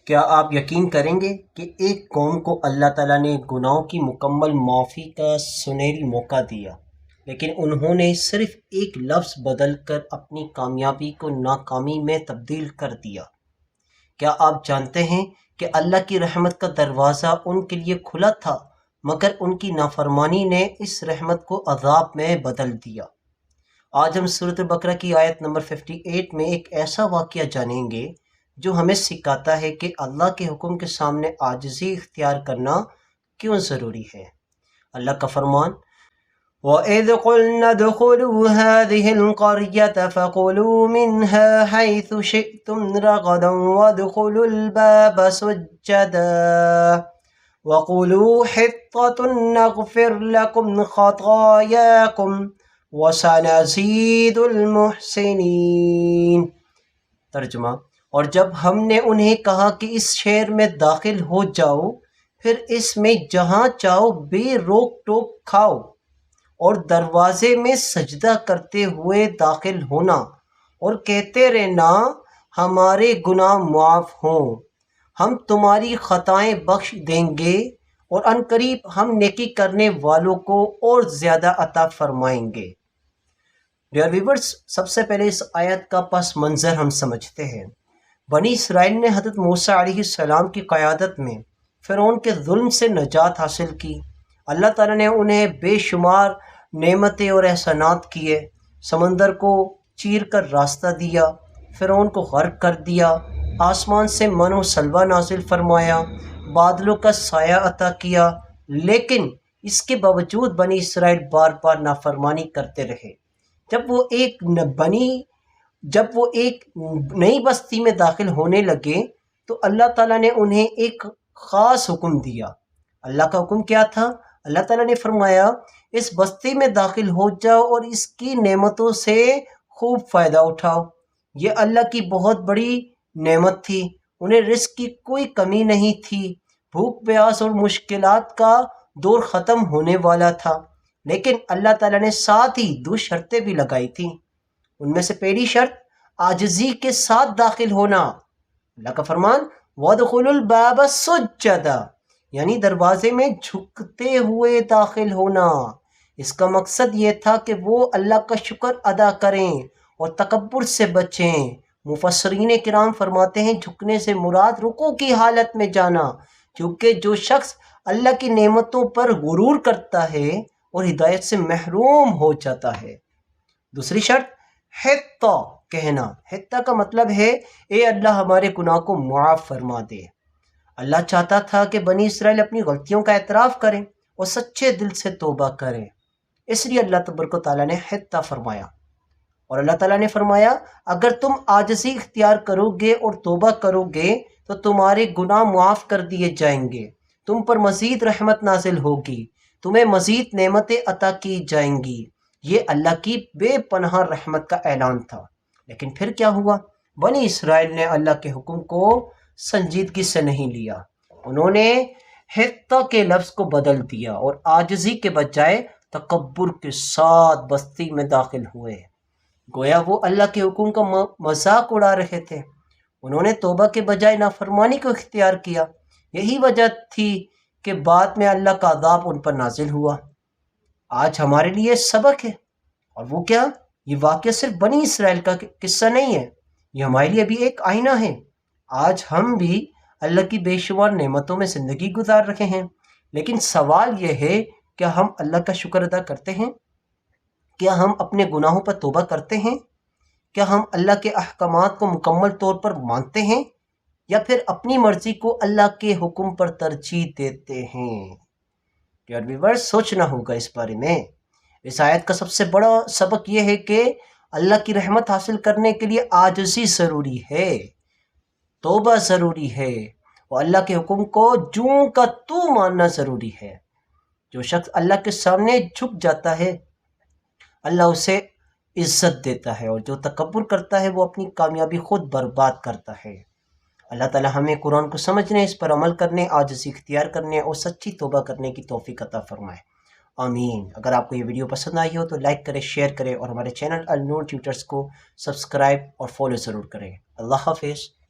کیا آپ یقین کریں گے کہ ایک قوم کو اللہ تعالیٰ نے گناہوں کی مکمل معافی کا سنہری موقع دیا، لیکن انہوں نے صرف ایک لفظ بدل کر اپنی کامیابی کو ناکامی میں تبدیل کر دیا۔ کیا آپ جانتے ہیں کہ اللہ کی رحمت کا دروازہ ان کے لیے کھلا تھا، مگر ان کی نافرمانی نے اس رحمت کو عذاب میں بدل دیا۔ آج ہم سورۃ البقرہ کی آیت نمبر 58 میں ایک ایسا واقعہ جانیں گے جو ہمیں سکھاتا ہے کہ اللہ کے حکم کے سامنے عاجزی اختیار کرنا کیوں ضروری ہے۔ اللہ کا فرمان، وَإِذْ قُلْنَا ادْخُلُوا هَٰذِهِ الْقَرْيَةَ فَكُلُوا مِنْهَا حَيْثُ شِئْتُمْ رَغَدًا وَادْخُلُوا الْبَابَ سُجَّدًا وَقُولُوا حِطَّةٌ نَغْفِرْ لَكُمْ خَطَايَاكُمْ وَسَنَزِيدُ الْمُحْسِنِينَ۔ ترجمہ، اور جب ہم نے انہیں کہا کہ اس شہر میں داخل ہو جاؤ، پھر اس میں جہاں چاہو بے روک ٹوک کھاؤ، اور دروازے میں سجدہ کرتے ہوئے داخل ہونا، اور کہتے رہنا ہمارے گناہ معاف ہوں، ہم تمہاری خطائیں بخش دیں گے، اور عنقریب ہم نیکی کرنے والوں کو اور زیادہ عطا فرمائیں گے۔ ڈیئر ویورز، سب سے پہلے اس آیت کا پس منظر ہم سمجھتے ہیں۔ بنی اسرائیل نے حضرت موسیٰ علیہ السلام کی قیادت میں فرعون کے ظلم سے نجات حاصل کی۔ اللہ تعالیٰ نے انہیں بے شمار نعمتیں اور احسانات کیے، سمندر کو چیر کر راستہ دیا، فرعون کو غرق کر دیا، آسمان سے من و سلوہ نازل فرمایا، بادلوں کا سایہ عطا کیا، لیکن اس کے باوجود بنی اسرائیل بار بار نافرمانی کرتے رہے۔ جب وہ ایک نئی بستی میں داخل ہونے لگے تو اللہ تعالیٰ نے انہیں ایک خاص حکم دیا۔ اللہ کا حکم کیا تھا؟ اللہ تعالیٰ نے فرمایا اس بستی میں داخل ہو جاؤ اور اس کی نعمتوں سے خوب فائدہ اٹھاؤ۔ یہ اللہ کی بہت بڑی نعمت تھی، انہیں رزق کی کوئی کمی نہیں تھی، بھوک پیاس اور مشکلات کا دور ختم ہونے والا تھا، لیکن اللہ تعالیٰ نے ساتھ ہی دو شرطیں بھی لگائی تھیں۔ ان میں سے پہلی شرط عاجزی کے ساتھ داخل ہونا۔ اللہ کا فرمان، وَادْخُلُوا الْبَابَ سُجَّدًا، یعنی دروازے میں جھکتے ہوئے داخل ہونا۔ اس کا مقصد یہ تھا کہ وہ اللہ کا شکر ادا کریں اور تکبر سے بچیں۔ مفسرین کرام فرماتے ہیں جھکنے سے مراد رکوع کی حالت میں جانا، کیونکہ جو شخص اللہ کی نعمتوں پر غرور کرتا ہے اور ہدایت سے محروم ہو جاتا ہے۔ دوسری شرط حِطَّہ کہنا۔ حِطَّہ کا مطلب ہے اے اللہ ہمارے گناہ کو معاف فرما دے۔ اللہ چاہتا تھا کہ بنی اسرائیل اپنی غلطیوں کا اعتراف کریں اور سچے دل سے توبہ کریں، اس لیے اللہ تبارک و تعالیٰ نے حِطَّہ فرمایا۔ اور اللہ تعالیٰ نے فرمایا اگر تم عاجزی اختیار کرو گے اور توبہ کرو گے تو تمہارے گناہ معاف کر دیے جائیں گے، تم پر مزید رحمت نازل ہوگی، تمہیں مزید نعمتیں عطا کی جائیں گی۔ یہ اللہ کی بے پناہ رحمت کا اعلان تھا۔ لیکن پھر کیا ہوا؟ بنی اسرائیل نے اللہ کے حکم کو سنجیدگی سے نہیں لیا، انہوں نے حِطَّہ کے لفظ کو بدل دیا اور عاجزی کے بجائے تکبر کے ساتھ بستی میں داخل ہوئے، گویا وہ اللہ کے حکم کا مذاق اڑا رہے تھے۔ انہوں نے توبہ کے بجائے نافرمانی کو اختیار کیا، یہی وجہ تھی کہ بعد میں اللہ کا عذاب ان پر نازل ہوا۔ آج ہمارے لیے سبق ہے، اور وہ کیا؟ یہ واقعہ صرف بنی اسرائیل کا قصہ نہیں ہے، یہ ہمارے لیے بھی ایک آئینہ ہے۔ آج ہم بھی اللہ کی بے شمار نعمتوں میں زندگی گزار رہے ہیں، لیکن سوال یہ ہے کیا ہم اللہ کا شکر ادا کرتے ہیں؟ کیا ہم اپنے گناہوں پر توبہ کرتے ہیں؟ کیا ہم اللہ کے احکامات کو مکمل طور پر مانتے ہیں، یا پھر اپنی مرضی کو اللہ کے حکم پر ترجیح دیتے ہیں؟ ڈیئر ویورز، سوچنا ہوگا اس بارے میں۔ اس آیت کا سب سے بڑا سبق یہ ہے کہ اللہ کی رحمت حاصل کرنے کے لیے عاجزی ضروری ہے، توبہ ضروری ہے، اور اللہ کے حکم کو جوں کا تو ماننا ضروری ہے۔ جو شخص اللہ کے سامنے جھک جاتا ہے اللہ اسے عزت دیتا ہے، اور جو تکبر کرتا ہے وہ اپنی کامیابی خود برباد کرتا ہے۔ اللہ تعالی ہمیں قرآن کو سمجھنے، اس پر عمل کرنے، عاجزی اختیار کرنے اور سچی توبہ کرنے کی توفیق عطا فرمائے، آمین۔ اگر آپ کو یہ ویڈیو پسند آئی ہو تو لائک کریں، شیئر کریں، اور ہمارے چینل النور ٹیوٹرز کو سبسکرائب اور فالو ضرور کریں۔ اللہ حافظ۔